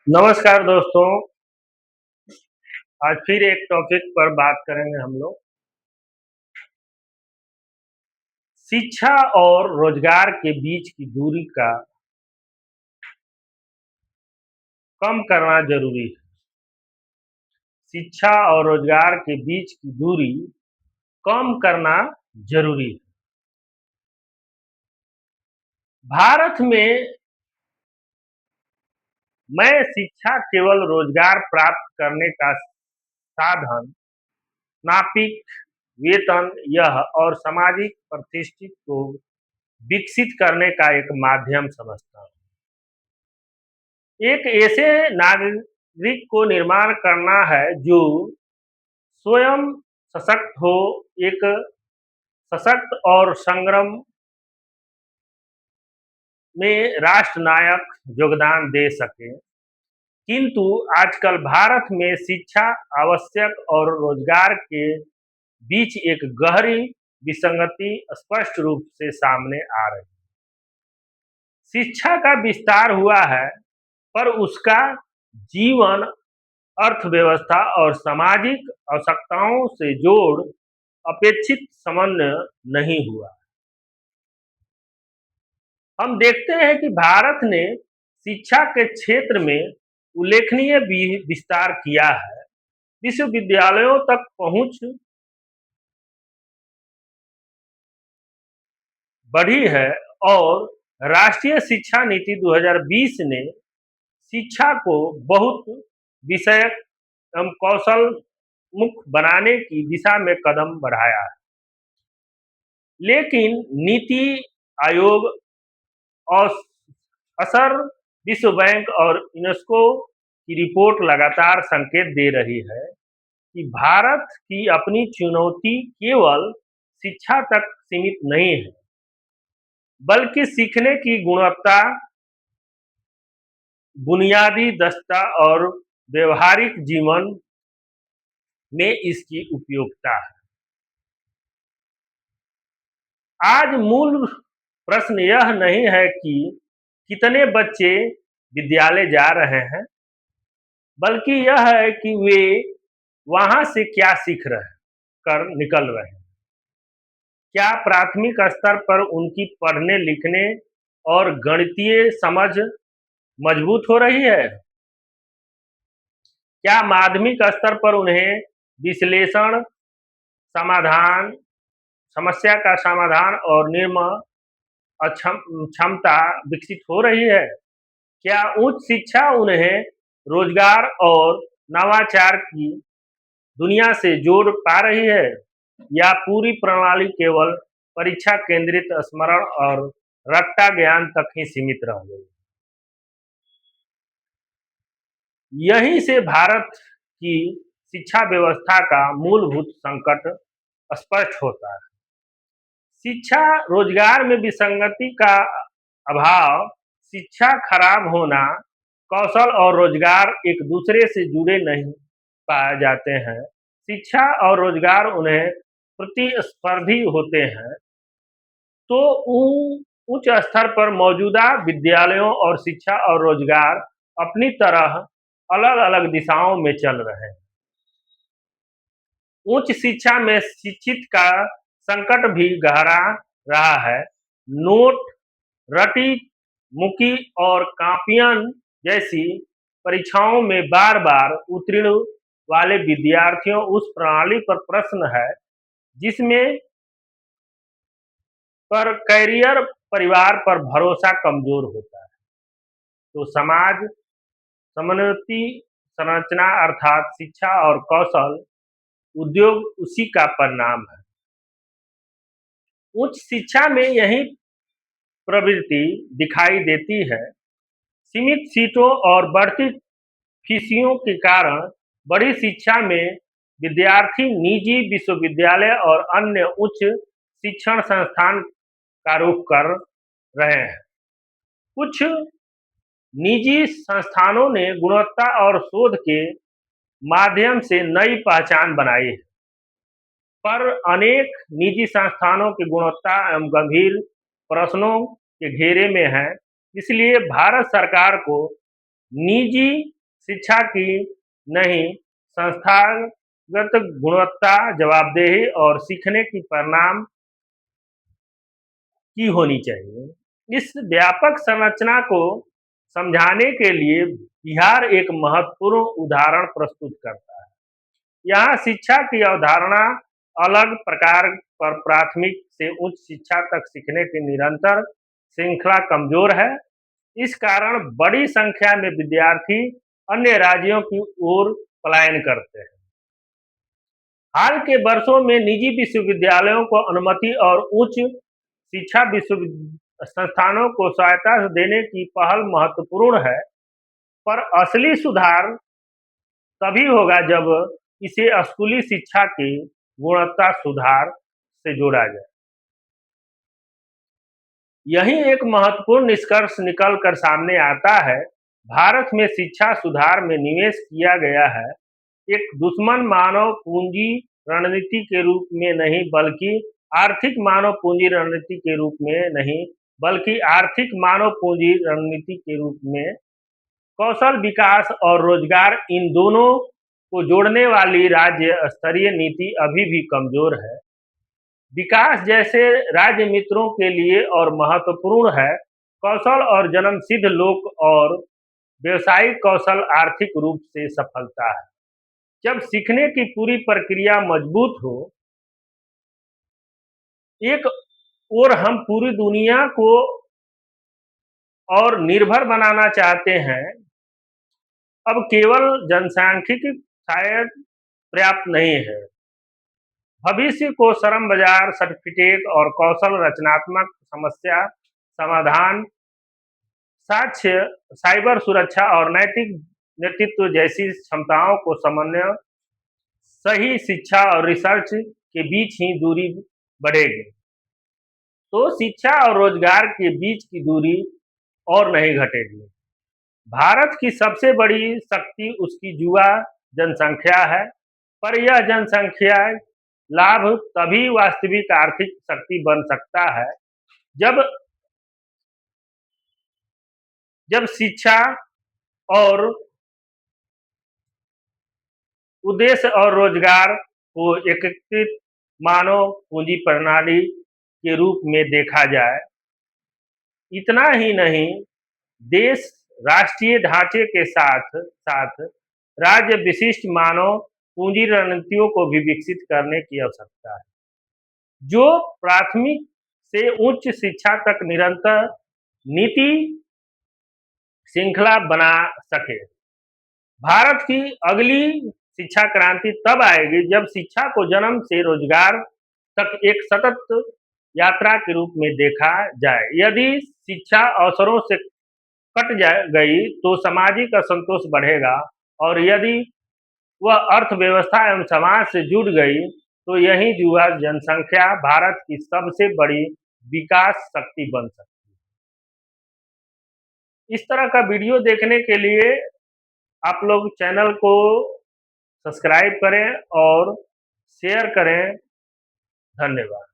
नमस्कार दोस्तों। आज फिर एक टॉपिक पर बात करेंगे हम लोग। शिक्षा और रोजगार के बीच की दूरी का कम करना जरूरी है। शिक्षा और रोजगार के बीच की दूरी कम करना जरूरी है। भारत में मैं शिक्षा केवल रोजगार प्राप्त करने का साधन, नापिक वेतन यह और सामाजिक प्रतिष्ठित को विकसित करने का एक माध्यम समझता हूँ। एक ऐसे नागरिक को निर्माण करना है जो स्वयं सशक्त हो, एक सशक्त और संग्राम में राष्ट्र नायक योगदान दे सके। किंतु आजकल भारत में शिक्षा आवश्यक और रोजगार के बीच एक गहरी विसंगति स्पष्ट रूप से सामने आ रही है। शिक्षा का विस्तार हुआ है, पर उसका जीवन, अर्थव्यवस्था और सामाजिक आवश्यकताओं से जोड़ अपेक्षित समन्वय नहीं हुआ। हम देखते हैं कि भारत ने शिक्षा के क्षेत्र में उल्लेखनीय विस्तार किया है। विश्वविद्यालयों तक पहुंच बढ़ी है और राष्ट्रीय शिक्षा नीति 2020 ने शिक्षा को बहुत विषयक एवं कौशल मुक्त बनाने की दिशा में कदम बढ़ाया है। लेकिन नीति आयोग और असर, विश्व बैंक और यूनेस्को की रिपोर्ट लगातार संकेत दे रही है कि भारत की अपनी चुनौती केवल शिक्षा तक सीमित नहीं है, बल्कि सीखने की गुणवत्ता, बुनियादी दक्षता और व्यवहारिक जीवन में इसकी उपयोगिता है। आज मूल प्रश्न यह नहीं है कि कितने बच्चे विद्यालय जा रहे हैं, बल्कि यह है कि वे वहां से क्या सीख रहे कर निकल रहे हैं। क्या प्राथमिक स्तर पर उनकी पढ़ने लिखने और गणितीय समझ मजबूत हो रही है? क्या माध्यमिक स्तर पर उन्हें विश्लेषण, समाधान, समस्या का समाधान और निर्णय क्षमता विकसित हो रही है? क्या उच्च शिक्षा उन्हें रोजगार और नवाचार की दुनिया से जोड़ पा रही है, या पूरी प्रणाली केवल परीक्षा केंद्रित स्मरण और रट्टा ज्ञान तक ही सीमित रह गई? यहीं से भारत की शिक्षा व्यवस्था का मूलभूत संकट स्पष्ट होता है। शिक्षा रोजगार में विसंगति का अभाव, शिक्षा खराब होना, कौशल और रोजगार एक दूसरे से जुड़े नहीं पाए जाते हैं, शिक्षा और रोजगार उन्हें प्रतिस्पर्धी होते हैं, तो उच्च स्तर पर मौजूदा विद्यालयों और शिक्षा और रोजगार अपनी तरह अलग अलग दिशाओं में चल रहे हैं। उच्च शिक्षा में शिक्षित का संकट भी गहरा रहा है। नोट, रटी मुकी और कापियां जैसी परीक्षाओं में बार बार उत्तीर्ण वाले विद्यार्थियों उस प्रणाली पर प्रश्न है जिसमें पर कैरियर, परिवार पर भरोसा कमजोर होता है। तो समाज समन्वयती संरचना अर्थात शिक्षा और कौशल उद्योग उसी का परिणाम है। उच्च शिक्षा में यही प्रवृत्ति दिखाई देती है। सीमित सीटों और बढ़ती फीसियों के कारण बड़ी शिक्षा में विद्यार्थी निजी विश्वविद्यालय और अन्य उच्च शिक्षण संस्थान का रुख कर रहे हैं। कुछ निजी संस्थानों ने गुणवत्ता और शोध के माध्यम से नई पहचान बनाई है, पर अनेक निजी संस्थानों की गुणवत्ता एवं गंभीर प्रश्नों के घेरे में है। इसलिए भारत सरकार को निजी शिक्षा की नहीं, संस्थागत गुणवत्ता, जवाबदेही और सीखने की परिणाम की होनी चाहिए। इस व्यापक संरचना को समझाने के लिए बिहार एक महत्वपूर्ण उदाहरण प्रस्तुत करता है। यहाँ शिक्षा की अवधारणा अलग प्रकार पर प्राथमिक से उच्च शिक्षा तक सीखने की निरंतर श्रृंखला कमजोर है। इस कारण बड़ी संख्या में विद्यार्थी अन्य राज्यों की ओर पलायन करते हैं। हाल के वर्षों में निजी विश्वविद्यालयों को अनुमति और उच्च शिक्षा संस्थानों को सहायता देने की पहल महत्वपूर्ण है, पर असली सुधार तभी होगा जब इसे स्कूली शिक्षा की गुणवत्ता सुधार से जोड़ा जाए। यही एक महत्वपूर्ण निष्कर्ष निकल कर सामने आता है। भारत में शिक्षा सुधार में निवेश किया गया है, एक दुश्मन मानव पूंजी रणनीति के रूप में नहीं, बल्कि आर्थिक मानव पूंजी रणनीति के रूप में नहीं, बल्कि आर्थिक मानव पूंजी रणनीति के रूप में। कौशल विकास और रोजगार, इन दोनों को जोड़ने वाली राज्य स्तरीय नीति अभी भी कमजोर है। विकास जैसे राज्य मित्रों के लिए और महत्वपूर्ण है। कौशल और जन्मसिद्ध लोक और व्यवसायिक कौशल आर्थिक रूप से सफलता है। जब सीखने की पूरी प्रक्रिया मजबूत हो, एक और हम पूरी दुनिया को और निर्भर बनाना चाहते हैं। अब केवल जनसांख्यिकी शायद पर्याप्त नहीं है। भविष्य को श्रम बाजार, सर्टिफिकेट और कौशल रचनात्मक समस्या समाधान, साक्ष्य, साइबर सुरक्षा और नैतिक नेतृत्व जैसी क्षमताओं को समन्वय, सही शिक्षा और रिसर्च के बीच ही दूरी बढ़ेगी। तो शिक्षा और रोजगार के बीच की दूरी और नहीं घटेगी। भारत की सबसे बड़ी शक्ति उसकी युवा जनसंख्या है, पर यह जनसंख्या लाभ तभी वास्तविक आर्थिक शक्ति बन सकता है जब जब शिक्षा और उद्देश्य और रोजगार को एकीकृत मानव पूंजी प्रणाली के रूप में देखा जाए। इतना ही नहीं, देश राष्ट्रीय ढांचे के साथ साथ राज्य विशिष्ट मानव पूंजी रणनीतियों को भी विकसित करने की आवश्यकता है, जो प्राथमिक से उच्च शिक्षा तक निरंतर नीति श्रृंखला बना सके। भारत की अगली शिक्षा क्रांति तब आएगी जब शिक्षा को जन्म से रोजगार तक एक सतत यात्रा के रूप में देखा जाए। यदि शिक्षा अवसरों से कट गई तो सामाजिक असंतोष बढ़ेगा, और यदि वह अर्थव्यवस्था एवं समाज से जुड़ गई तो यही युवा जनसंख्या भारत की सबसे बड़ी विकास शक्ति बन सकती है। इस तरह का वीडियो देखने के लिए आप लोग चैनल को सब्सक्राइब करें और शेयर करें। धन्यवाद।